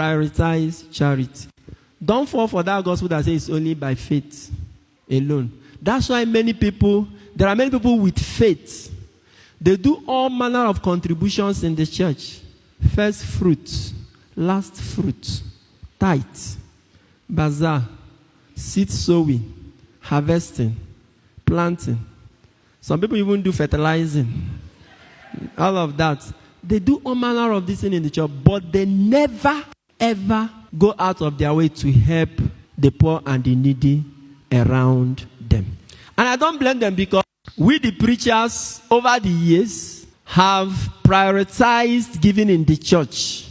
prioritize charity. Don't fall for that gospel that says it's only by faith alone. That's why there are many people with faith. They do all manner of contributions in the church. First fruits, last fruits, tithe, bazaar, seed sowing, harvesting, planting. Some people even do fertilizing. All of that. They do all manner of this thing in the church, but they never, ever go out of their way to help the poor and the needy around them. And I don't blame them, because we, the preachers, over the years, have prioritized giving in the church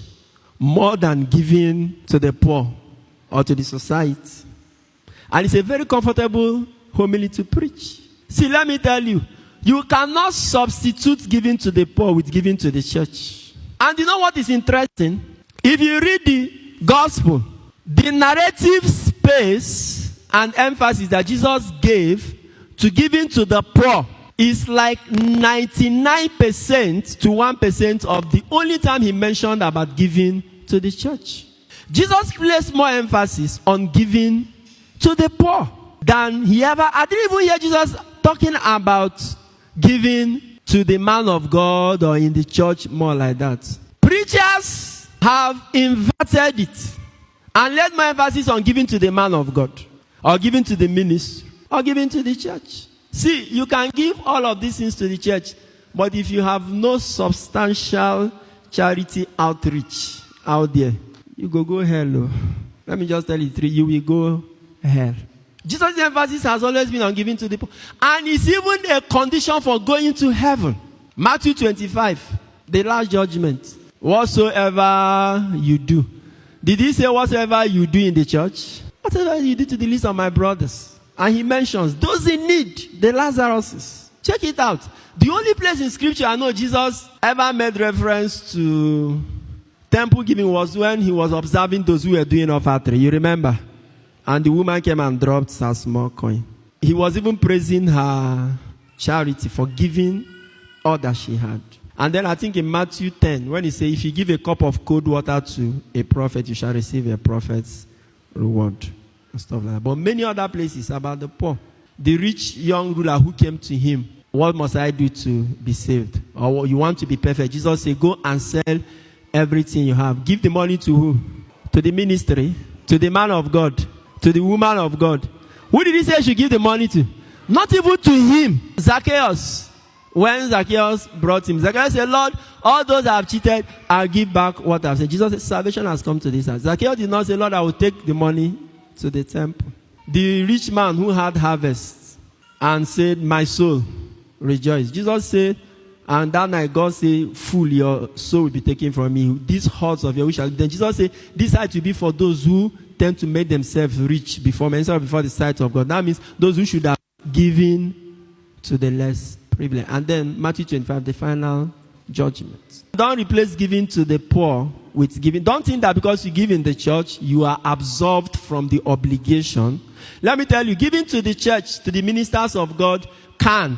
more than giving to the poor or to the society. And it's a very comfortable homily to preach. See, let me tell you, you cannot substitute giving to the poor with giving to the church. And you know what is interesting? If you read the gospel, the narrative space and emphasis that Jesus gave to giving to the poor is like 99% to 1% of the only time he mentioned about giving to the church. Jesus placed more emphasis on giving to the poor than he ever. I didn't even hear Jesus talking about giving to the man of God or in the church more like that. Preachers have inverted it and laid more emphasis on giving to the man of God, or giving to the ministry, or giving to the church. See, you can give all of these things to the church, but if you have no substantial charity outreach out there, you go hell. Let me just tell you you will go hell. Jesus' emphasis has always been on giving to the poor. And it's even a condition for going to heaven. Matthew 25, the last judgment. Whatsoever you do. Did he say whatsoever you do in the church? Whatever you do to the least of my brothers. And he mentions those in need, the Lazaruses. Check it out. The only place in scripture I know Jesus ever made reference to temple giving was when he was observing those who were doing offertory. You remember? And the woman came and dropped her small coin. He was even praising her charity for giving all that she had. And then I think in Matthew 10, when he says, if you give a cup of cold water to a prophet, you shall receive a prophet's reward. And stuff like that. But many other places about the poor. The rich young ruler who came to him, what must I do to be saved? Or you want to be perfect? Jesus said, go and sell everything you have. Give the money to who? To the ministry, to the man of God, to the woman of God. Who did he say you should give the money to? Not even to him. Zacchaeus. When Zacchaeus brought him, Zacchaeus said, Lord, all those that have cheated, I'll give back what I've said. Jesus said, salvation has come to this house. Zacchaeus did not say, Lord, I will take the money to the temple. The rich man who had harvest and said, my soul, rejoice. Jesus said, and that night God said, fool, your soul will be taken from me. These hordes of your wish shall be. Then Jesus said, this sight will be for those who tend to make themselves rich before men, before the sight of God. That means those who should have given to the less privileged. And then Matthew 25, the final judgment. Don't replace giving to the poor with giving. Don't think that because you give in the church, you are absolved from the obligation. Let me tell you, giving to the church, to the ministers of God, can.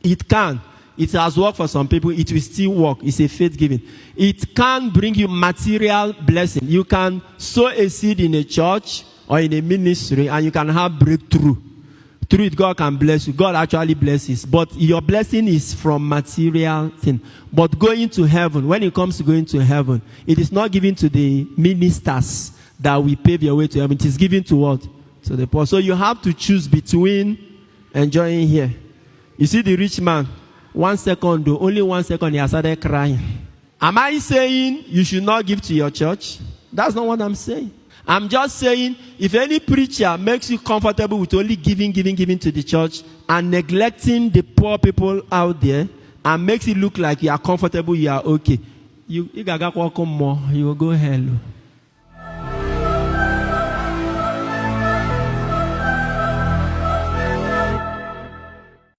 It can. It has worked for some people. It will still work. It's a faith giving. It can bring you material blessing. You can sow a seed in a church or in a ministry and you can have breakthrough. Through it, God can bless you. God actually blesses. But your blessing is from material thing. But going to heaven, when it comes to going to heaven, it is not given to the ministers that will pave your way to heaven. It is given to what? To the poor. So you have to choose between enjoying here. You see the rich man, 1 second, though, only 1 second, he has started crying. Am I saying you should not give to your church? That's not what I'm saying. I'm just saying, if any preacher makes you comfortable with only giving to the church and neglecting the poor people out there and makes it look like you are comfortable, you are okay, you will go hell.